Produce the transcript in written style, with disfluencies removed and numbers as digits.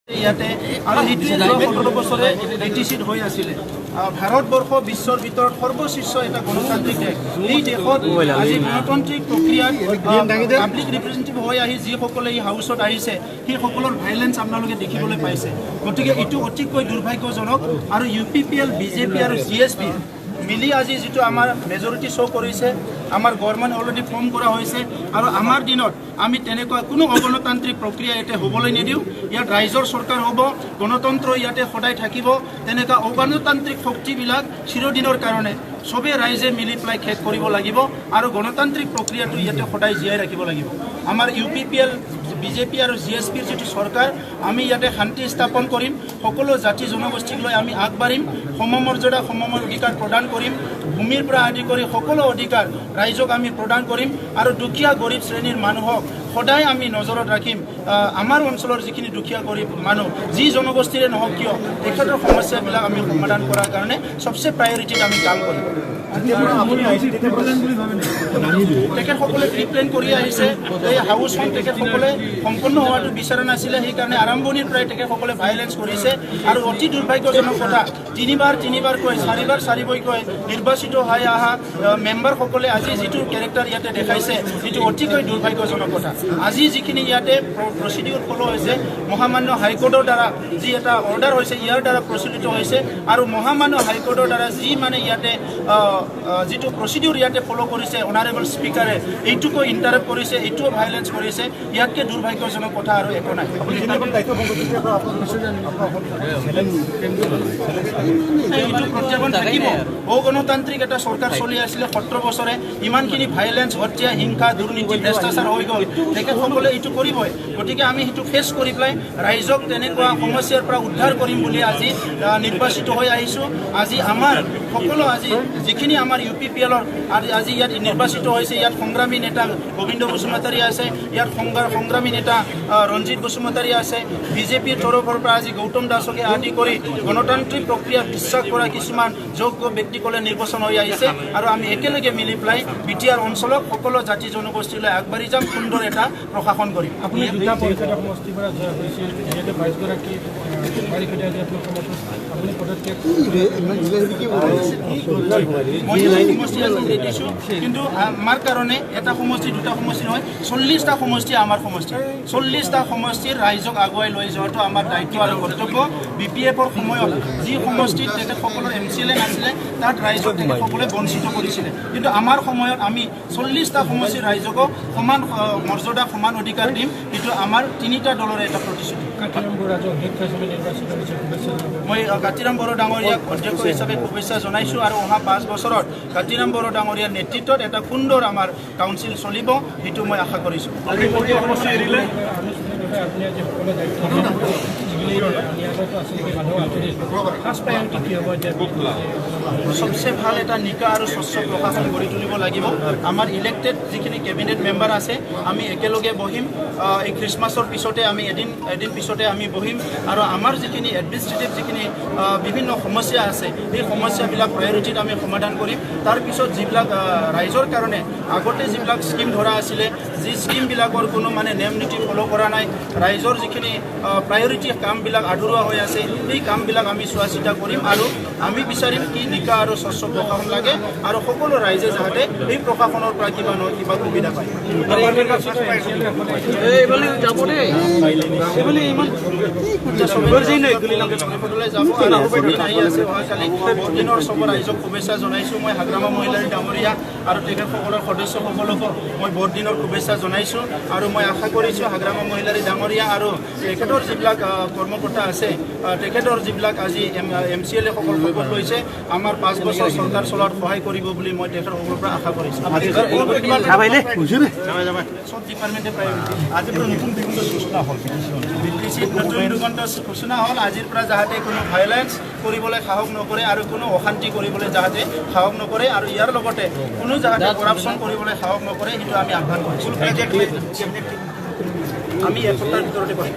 ইয়াতে আৰু সেইটোৱে 17 বছৰে এটিচিড হৈ আছিলে ভাৰতবৰ্ষ বিশ্বৰ ভিতৰত সৰ্বশীৰ্ষ এটা গণতান্ত্ৰিক দেশ এই দেশত আজি গণতান্ত্ৰিক প্ৰক্ৰিয়াত পাব্লিক ৰিপ্ৰেজেণ্টেটিভ হৈ আহি যিসকলে এই হাউচত আহিছে সেইসকলৰ ভাইলেঞ্চ আপোনালোকে দেখিবলৈ পাইছে গতিকে এইটো অতিকৈ দুৰ্ভাগ্যজনক আৰু UPPL BJP আৰু GSP মিলি আজি যেটো আমাৰ মেজৰিটি শো কৰিছে আমাৰ গভৰ্ণমেণ্ট অলৰেডি ফৰ্ম কৰা হৈছে আৰু আমাৰ দিনত আমি তেনেকুৱা কোনো অগণতান্ত্ৰিক প্ৰক্ৰিয়া ইয়াতে হ'বলৈ নিদিওঁ ইয়াত ৰাইজৰ চৰকাৰ হ'ব গণতন্ত্ৰ ইয়াতে সদায় থাকিব তেনেকুৱা অগণতান্ত্ৰিক শক্তিবিলাক চিৰদিনৰ কাৰণে সবে ৰাইজে মিলি পেলাই শেষ কৰিব লাগিব আৰু গণতান্ত্ৰিক প্ৰক্ৰিয়াটো ইয়াতে সদায় জীয়াই ৰাখিব লাগিব আমাৰ UPPL BJP আৰু GSPৰ যেটো চৰকাৰ আমি ইয়াতে শান্তি স্থাপন কৰিম সকলো জাতি জনগোষ্ঠীক লৈ আমি আগবাঢ়িম সমমৰ্যাদা সমমৰ অধিকাৰ প্ৰদান কৰিম ভূমিৰ পৰা আদি কৰি সকলো অধিকাৰ ৰাইজক আমি প্ৰদান কৰিম আৰু দুখীয়া গৰীব শ্ৰেণীৰ মানুহক সদায় আমি নজৰত ৰাখিম আমাৰ অঞ্চলৰ যিখিনি দুখীয়া গৰীব মানুহ যি জনগোষ্ঠীৰে নহওক কিয় তেখেতৰ সমস্যাবিলাক আমি সমাধান কৰাৰ কাৰণে সবচে প্ৰায়ৰিটিত আমি কাম কৰিম তেখেতসকলে প্ৰিপ্লেন কৰি আহিছে এই হাউচখন তেখেতসকলে সম্পূৰ্ণ হোৱাটো বিচৰা নাছিলে সেইকাৰণে আৰম্ভণিৰ পৰাই তেখেতসকলে ভাইলেঞ্চ কৰিছে আৰু অতি দুৰ্ভাগ্যজনক কথা তিনিবাৰকৈ চাৰিবাৰকৈ নিৰ্বাচিত হৈ অহা মেম্বাৰসকলে আজি যিটো কেৰেক্টাৰ ইয়াতে দেখাইছে সেইটো অতিকৈ দুৰ্ভাগ্যজনক কথা আজি যিখিনি ইয়াতে প্ৰচিডিউৰ ফলো হৈছে মহামান্য হাইকোৰ্টৰ দ্বাৰা যি এটা অৰ্ডাৰ হৈছে ইয়াৰ দ্বাৰা প্ৰচলিত হৈছে আৰু মহামান্য হাইকোৰ্টৰ দ্বাৰা যি মানে ইয়াতে যেটো প্ৰচিডিউৰ ইয়াতে ফলো কৰিছে অনাৰেবল স্পিকাৰে এইটোকো ইণ্টাৰাপ্ট কৰিছে এইটোও ভাইলেঞ্চ কৰিছে ইয়াতকে দুৰ্ভাগ্যজনক কথা আৰু একো নাই এইটো প্ৰত্যাহ্বান থাকিব অগণতান্ত্ৰিক এটা চৰকাৰ চলি আছিলে 17 বছৰে ইমানখিনি ভাইলেঞ্চ হত্যা হিংসা দুৰ্নীতি ভ্ৰষ্টাচাৰ হৈ গ'ল তেখেতসকলে এইটো কৰিবই গতিকে আমি সেইটো ফেচ কৰি পেলাই ৰাইজক তেনেকুৱা সমস্যাৰ পৰা উদ্ধাৰ কৰিম বুলি আজি নিৰ্বাচিত হৈ আহিছোঁ আজি আমাৰ সকলো আজি যিখিনি আমাৰ UPPLৰ আজি ইয়াত নিৰ্বাচিত হৈছে ইয়াত সংগ্ৰামী নেতা গোবিন্দ বসুমতাৰী আছে ইয়াত সংগ্ৰামী নেতা ৰঞ্জিত বসুমতাৰী আছে BJPৰ তৰফৰ পৰা আজি গৌতম দাসকে আদি কৰি গণতান্ত্ৰিক প্ৰক্ৰিয়া বিশ্বাস কৰা কিছুমান যোগ্য ব্যক্তিসকলে নিৰ্বাচন হৈ আহিছে আৰু আমি একেলগে মিলি পেলাই BTR অঞ্চলক সকলো জাতি জনগোষ্ঠীলৈ আগবাঢ়ি যাম সুন্দৰ এটা প্ৰশাসন কৰিম আপুনি দুটা পৰিষদৰ সমষ্টিৰ পৰা জয় হৈছিল যিহেতু 22 গৰাকী আপুনি পদত্যাগ কিন্তু আমাৰ কাৰণে এটা সমষ্টি দুটা সমষ্টি নহয় 40টা সমষ্টি আমাৰ সমষ্টি 40টা সমষ্টিৰ ৰাইজক আগুৱাই লৈ যোৱাটো আমাৰ দায়িত্ব আৰু কৰ্তব্য BPFৰ সময়ত যি সমষ্টিত তেখেতসকলৰ MCLA নাছিলে তাত ৰাইজক তেখেতসকলে বঞ্চিত কৰিছিলে কিন্তু আমাৰ সময়ত আমি 40টা সমষ্টিৰ ৰাইজকক সমান মৰ্যাদা সমান অধিকাৰ দিম কিন্তু আমাৰ তিনিটা দলৰ এটা প্ৰতিশ্ৰুতি মই কাতিৰাম বড়ো ডাঙৰীয়াক অধ্যক্ষ হিচাপে শুভেচ্ছা জনাইছোঁ আৰু অহা 5 বছৰত কাতিৰাম বড়ো ডাঙৰীয়াৰ নেতৃত্বত এটা সুন্দৰ আমাৰ কাউন্সিল চলিব সেইটো মই আশা কৰিছোঁ সবচে ভাল এটা নিকা আৰু স্বচ্ছ প্ৰশাসন গঢ়ি তুলিব লাগিব আমাৰ ইলেক্টেড যিখিনি কেবিনেট মেম্বাৰ আছে আমি একেলগে বহিম এই খ্ৰীষ্টমাছৰ পিছতে আমি এদিন পিছতে আমি বহিম আৰু আমাৰ যিখিনি এডমিনিষ্ট্ৰেটিভ যিখিনি বিভিন্ন সমস্যা আছে এই সমস্যাবিলাক প্ৰায়ৰিটিত আমি সমাধান কৰিম তাৰপিছত যিবিলাক ৰাইজৰ কাৰণে আগতে যিবিলাক স্কিম ধৰা আছিলে যি স্কিমবিলাকৰ কোনো মানে নিয়ম নীতি ফলো কৰা নাই ৰাইজৰ যিখিনি প্ৰায়ৰিটি কামবিলাক আধৰুৱা হৈ আছে এই কামবিলাক আমি চোৱা চিতা কৰিম আৰু আমি বিচাৰিম কি নিকা আৰু স্বচ্ছ প্ৰশাসন লাগে আৰু সকলো ৰাইজে যাতে এই প্ৰশাসনৰ পৰা কিবা নহয় কিবা সুবিধা পায় দিনৰ চব ৰাইজক শুভেচ্ছা জনাইছোঁ মই হাগ্ৰামা মহিলাৰী ডাঙৰীয়া আৰু তেখেতসকলৰ সদস্যসকলকো মই বৰদিনৰ শুভেচ্ছা জনাইছোঁ আৰু মই আশা কৰিছোঁ হাগ্ৰামা মহিলাৰী ডাঙৰীয়া আৰু তেখেতৰ যিবিলাক কৰ্মকৰ্তা আছে তেখেতৰ যিবিলাক আজি MCLA সকল শপত লৈছে আমাৰ 5 বছৰ চৰকাৰ চলোৱাত সহায় কৰিব বুলি মই তেখেতসকলৰ পৰা আশা কৰিছোঁ সব ডিপাৰ্টমেণ্টে প্ৰায়ৰিটি আজিৰ পৰা নতুন দিগন্ত সূচনা হ'ল নতুন দিগন্ত সূচনা হ'ল আজিৰ পৰা যাতে কোনো ভাইলেঞ্চ কৰিবলৈ সাহস নকৰে আৰু কোনো অশান্তি কৰিবলৈ যাতে সাহস নকৰে আৰু ইয়াৰ লগতে কোনো যাতে কৰাপশ্যন কৰিবলৈ সাহস নকৰে সেইটো আমি আহ্বান কৰিছোঁ আমি এসপ্তাহৰ ভিতৰতে কৰিম